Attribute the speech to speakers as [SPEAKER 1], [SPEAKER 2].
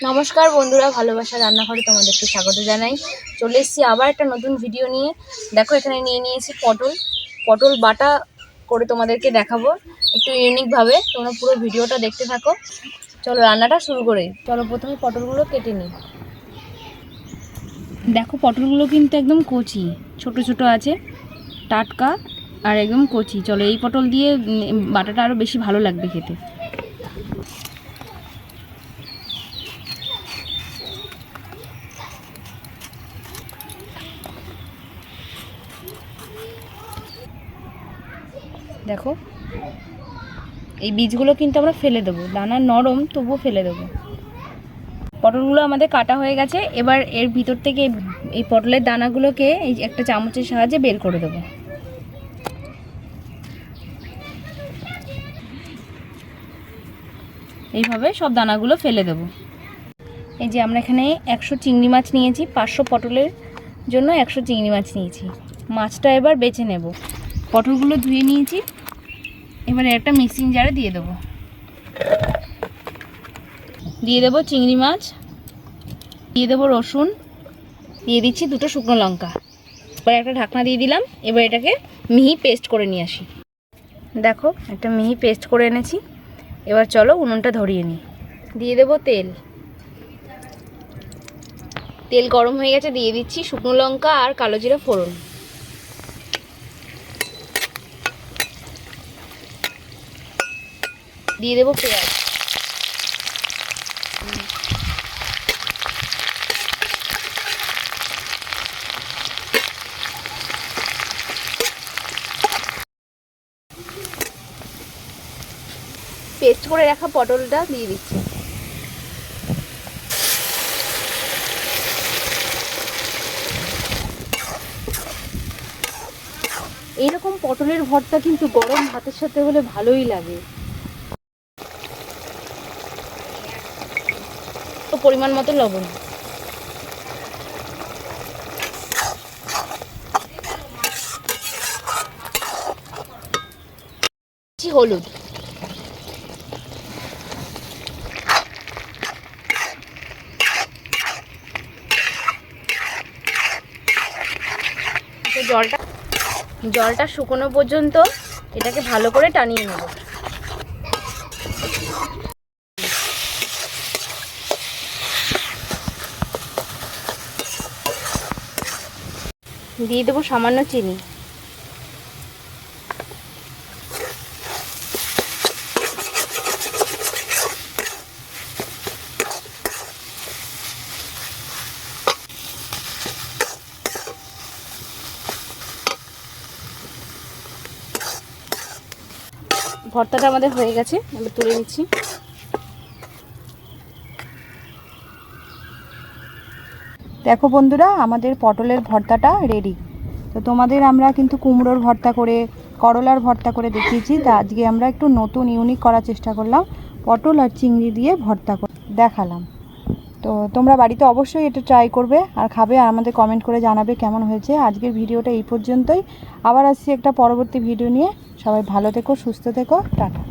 [SPEAKER 1] নমস্কার বন্ধুরা, ভালোবাসা রান্নাঘরে তোমাদেরকে স্বাগত জানাই। চলে এসেছি আবার একটা নতুন ভিডিও নিয়ে। দেখো এখানে নিয়ে নিয়েছি পটল বাটা করে তোমাদেরকে দেখাবো একটু ইউনিকভাবে। তোমরা পুরো ভিডিওটা দেখতে থাকো। চলো রান্নাটা শুরু করে। চলো প্রথমে পটলগুলো কেটে নিই। দেখো পটলগুলো কিন্তু একদম কচি, ছোট ছোট আছে, টাটকা আর একদম কচি। চলো এই পটল দিয়ে বাটাটা আরও বেশি ভালো লাগবে খেতে। দেখো এই বীজগুলো কিন্তু আমরা ফেলে দেবো, দানা নরম তবুও ফেলে দেবো। পটলগুলো আমাদের কাটা হয়ে গেছে। এবার এর ভিতর থেকে এই পটলের দানাগুলোকে এই একটা চামচের সাহায্যে বের করে দেবো। এইভাবে সব দানাগুলো ফেলে দেবো। এই যে আমরা এখানে 100 চিংড়ি মাছ নিয়েছি, 500 পটলের জন্য 100 চিংড়ি মাছ নিয়েছি। মাছটা এবার বেছে নেব। পটলগুলো ধুয়ে নিয়েছি, এবারে একটা মিক্সিং জারে দিয়ে দেবো। দিয়ে দেবো চিংড়ি মাছ, দিয়ে দেবো রসুন, দিয়ে দিচ্ছি 2টো শুকনো লঙ্কা। এবার একটা ঢাকনা দিয়ে দিলাম। এবার এটাকে মিহি পেস্ট করে নিয়ে আসি। দেখো একটা মিহি পেস্ট করে এনেছি। এবার চলো উনুনটা ধরিয়ে নিই। দিয়ে দেবো তেল। তেল গরম হয়ে গেছে, দিয়ে দিচ্ছি শুকনো লঙ্কা আর কালো জিরা ফোড়ন। দিয়ে দেবো পেঁয়াজ। পেস্ট করে রাখা পটলটা দিয়ে দিচ্ছি। এইরকম পটলের ভর্তা কিন্তু গরম ভাতের সাথে হলে ভালোই লাগে। তো পরিমাণ মতো লবণ, হলুদ, জলটা শুকনো পর্যন্ত এটাকে ভালো করে টানিয়ে নেব। দিয়ে দেবো সামান্য চিনি। ভর্তাটা আমাদের হয়ে গেছে, এবার তুলে নিচ্ছি।
[SPEAKER 2] দেখো বন্ধুরা, আমাদের পটলের ভর্তাটা রেডি। তো তোমাদের আমরা কিন্তু কুমড়োর ভর্তা করে, করলার ভর্তা করে দেখিয়েছি। তা আজকে আমরা একটু নতুন ইউনিক করার চেষ্টা করলাম, পটল আর চিংড়ি দিয়ে ভর্তা করে দেখালাম। তো তোমরা বাড়িতে অবশ্যই এটা ট্রাই করবে আর খাবে, আর আমাদের কমেন্ট করে জানাবে কেমন হয়েছে। আজকের ভিডিওটা এই পর্যন্তই। আবার আসছি একটা পরবর্তী ভিডিও নিয়ে। সবাই ভালো থেকো, সুস্থ থেকো, টাটা।